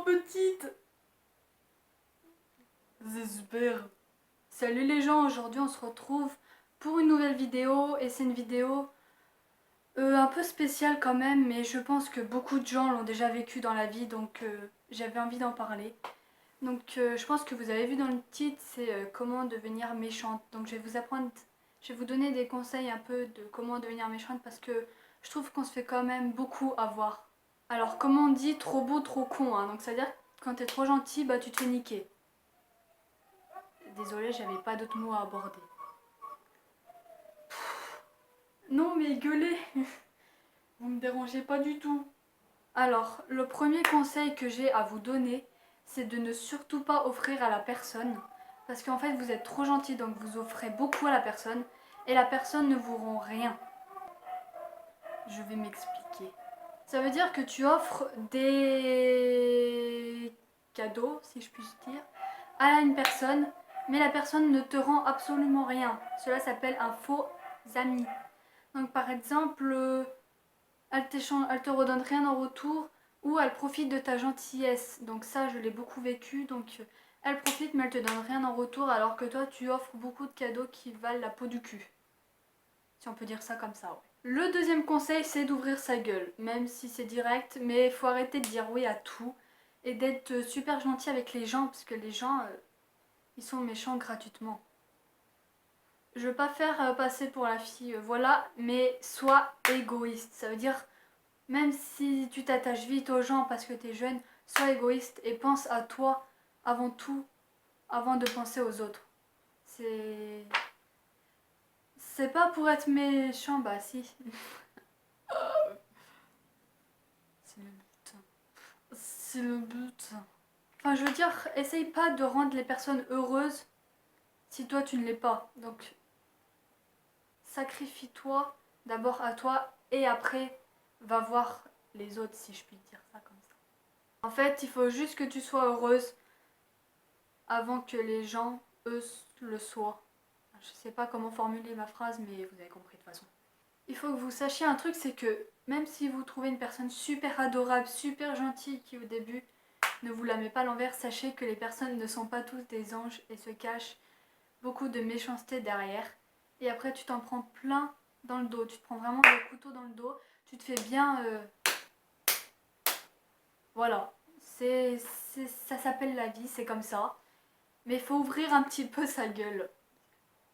trop petite. C'est super. Salut les gens, aujourd'hui on se retrouve pour une nouvelle vidéo et c'est une vidéo un peu spéciale quand même, mais je pense que beaucoup de gens l'ont déjà vécu dans la vie, donc j'avais envie d'en parler. Donc je pense que vous avez vu dans le titre, c'est comment devenir méchante. Donc je vais vous donner des conseils un peu de comment devenir méchante parce que je trouve qu'on se fait quand même beaucoup avoir. Alors comment on dit trop beau, trop con, hein. Donc ça veut dire que quand t'es trop gentil, bah tu te fais niquer. Désolée, j'avais pas d'autres mots à aborder. Non mais gueulez. Vous me dérangez pas du tout. Alors, le premier conseil que j'ai à vous donner, c'est de ne surtout pas offrir à la personne. Parce qu'en fait, vous êtes trop gentil, donc vous offrez beaucoup à la personne. Et la personne ne vous rend rien. Je vais m'expliquer. Ça veut dire que tu offres des cadeaux, si je puis dire, à une personne, mais la personne ne te rend absolument rien. Cela s'appelle un faux ami. Donc par exemple, elle te redonne rien en retour ou elle profite de ta gentillesse. Donc ça, je l'ai beaucoup vécu. Donc elle profite mais elle te donne rien en retour alors que toi, tu offres beaucoup de cadeaux qui valent la peau du cul. Si on peut dire ça comme ça, ouais. Le deuxième conseil, c'est d'ouvrir sa gueule, même si c'est direct, mais il faut arrêter de dire oui à tout et d'être super gentil avec les gens parce que les gens, ils sont méchants gratuitement. Je veux pas faire passer pour la fille, voilà, mais sois égoïste. Ça veut dire, même si tu t'attaches vite aux gens parce que t'es jeune, sois égoïste et pense à toi avant tout, avant de penser aux autres. C'est pas pour être méchant, bah si. C'est le but. C'est le but. Enfin, je veux dire, essaye pas de rendre les personnes heureuses si toi tu ne l'es pas. Donc, sacrifie-toi d'abord à toi et après, va voir les autres, si je puis dire ça comme ça. En fait, il faut juste que tu sois heureuse avant que les gens, eux, le soient. Je sais pas comment formuler ma phrase, mais vous avez compris de toute façon. Il faut que vous sachiez un truc, c'est que même si vous trouvez une personne super adorable, super gentille qui au début ne vous la met pas à l'envers, sachez que les personnes ne sont pas tous des anges et se cachent beaucoup de méchanceté derrière. Et après tu t'en prends plein dans le dos, tu te prends vraiment le couteau dans le dos, tu te fais bien... Voilà, ça s'appelle la vie, c'est comme ça. Mais il faut ouvrir un petit peu sa gueule.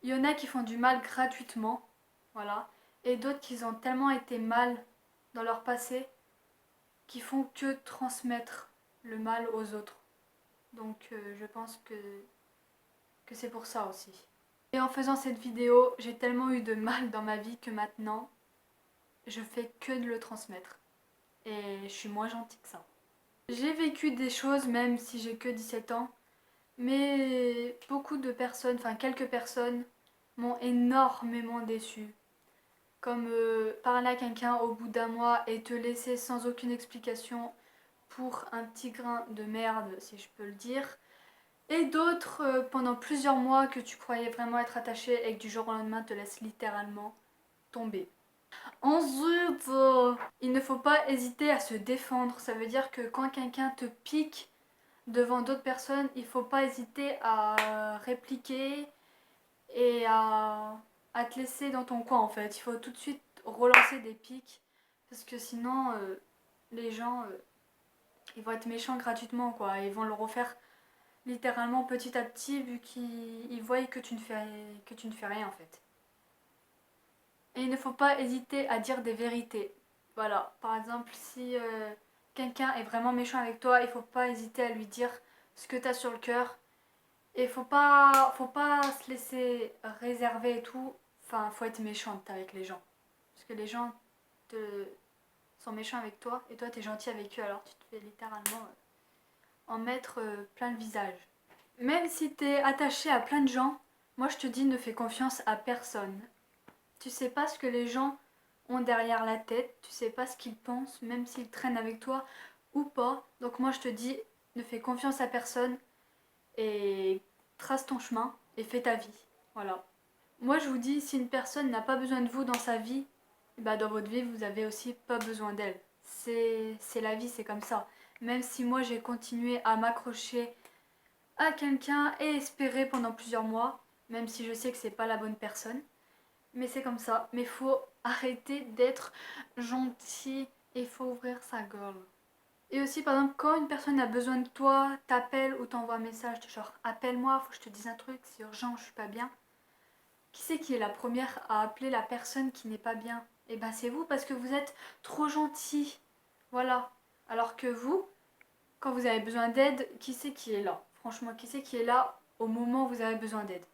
Il y en a qui font du mal gratuitement, voilà. Et d'autres qui ont tellement été mal dans leur passé qui font que transmettre le mal aux autres. Donc je pense que c'est pour ça aussi. Et en faisant cette vidéo, j'ai tellement eu de mal dans ma vie que maintenant, je fais que de le transmettre. Et je suis moins gentille que ça. J'ai vécu des choses même si j'ai que 17 ans, mais beaucoup de personnes, enfin quelques personnes, m'ont énormément déçue. Comme parler à quelqu'un au bout d'un mois et te laisser sans aucune explication pour un petit grain de merde, si je peux le dire. Et d'autres pendant plusieurs mois que tu croyais vraiment être attaché et que du jour au lendemain te laissent littéralement tomber. Ensuite, il ne faut pas hésiter à se défendre. Ça veut dire que quand quelqu'un te pique devant d'autres personnes, il ne faut pas hésiter à répliquer et à te laisser dans ton coin en fait. Il faut tout de suite relancer des piques parce que sinon les gens ils vont être méchants gratuitement quoi. Ils vont le refaire littéralement petit à petit vu qu'ils voient que tu ne fais rien en fait. Et il ne faut pas hésiter à dire des vérités. Voilà, par exemple si quelqu'un est vraiment méchant avec toi, il ne faut pas hésiter à lui dire ce que tu as sur le cœur. Et faut pas se laisser réserver et tout. Enfin, faut être méchante avec les gens. Parce que les gens sont méchants avec toi et toi t'es gentil avec eux alors tu te fais littéralement en mettre plein le visage. Même si t'es attaché à plein de gens, moi je te dis ne fais confiance à personne. Tu sais pas ce que les gens ont derrière la tête, tu sais pas ce qu'ils pensent, même s'ils traînent avec toi ou pas. Donc moi je te dis ne fais confiance à personne et trace ton chemin et fais ta vie. Voilà. Moi je vous dis, si une personne n'a pas besoin de vous dans sa vie, bah dans votre vie vous avez aussi pas besoin d'elle. C'est la vie, c'est comme ça. Même si moi j'ai continué à m'accrocher à quelqu'un et espérer pendant plusieurs mois, même si je sais que c'est pas la bonne personne. Mais c'est comme ça. Mais faut arrêter d'être gentil et faut ouvrir sa gueule. Et aussi, par exemple, quand une personne a besoin de toi, t'appelle ou t'envoie un message de genre appelle-moi, faut que je te dise un truc, c'est urgent, je suis pas bien. Qui c'est qui est la première à appeler la personne qui n'est pas bien? Eh ben c'est vous parce que vous êtes trop gentil. Voilà. Alors que vous, quand vous avez besoin d'aide, qui c'est qui est là? Franchement, qui c'est qui est là au moment où vous avez besoin d'aide?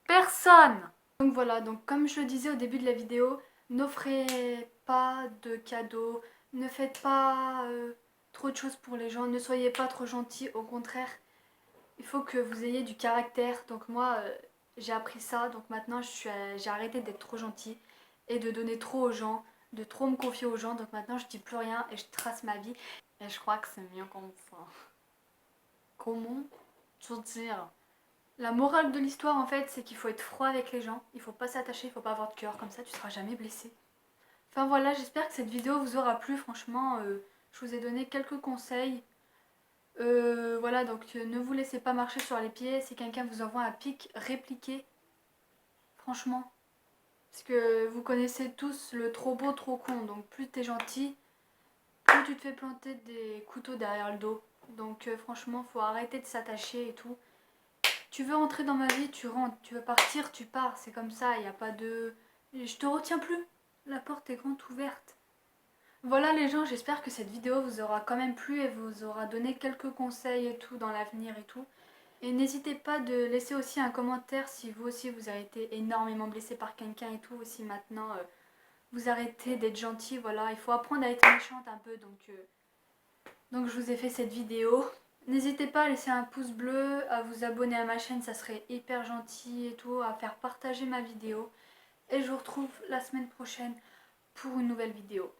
Personne! Donc voilà, donc comme je le disais au début de la vidéo, n'offrez pas de cadeaux, ne faites pas trop de choses pour les gens, ne soyez pas trop gentils, au contraire, il faut que vous ayez du caractère. Donc moi, j'ai appris ça, donc maintenant j'ai arrêté d'être trop gentille et de donner trop aux gens, de trop me confier aux gens, donc maintenant je dis plus rien et je trace ma vie. Et je crois que c'est mieux comme ça. Comment te dire? La morale de l'histoire en fait, c'est qu'il faut être froid avec les gens, il faut pas s'attacher, il faut pas avoir de cœur, comme ça tu seras jamais blessé. Enfin voilà, j'espère que cette vidéo vous aura plu, franchement, je vous ai donné quelques conseils. Voilà, donc ne vous laissez pas marcher sur les pieds, si quelqu'un vous envoie un pic, répliquez, franchement. Parce que vous connaissez tous le trop beau, trop con, donc plus t'es gentil, plus tu te fais planter des couteaux derrière le dos. Donc franchement, faut arrêter de s'attacher et tout. Tu veux rentrer dans ma vie, tu rentres. Tu veux partir, tu pars. C'est comme ça, il n'y a pas de... Je te retiens plus. La porte est grande ouverte. Voilà les gens, j'espère que cette vidéo vous aura quand même plu et vous aura donné quelques conseils et tout dans l'avenir et tout. Et n'hésitez pas de laisser aussi un commentaire si vous aussi vous avez été énormément blessé par quelqu'un et tout. Aussi maintenant, vous arrêtez d'être gentil, voilà. Il faut apprendre à être méchante un peu, donc je vous ai fait cette vidéo. N'hésitez pas à laisser un pouce bleu, à vous abonner à ma chaîne, ça serait hyper gentil et tout, à faire partager ma vidéo. Et je vous retrouve la semaine prochaine pour une nouvelle vidéo.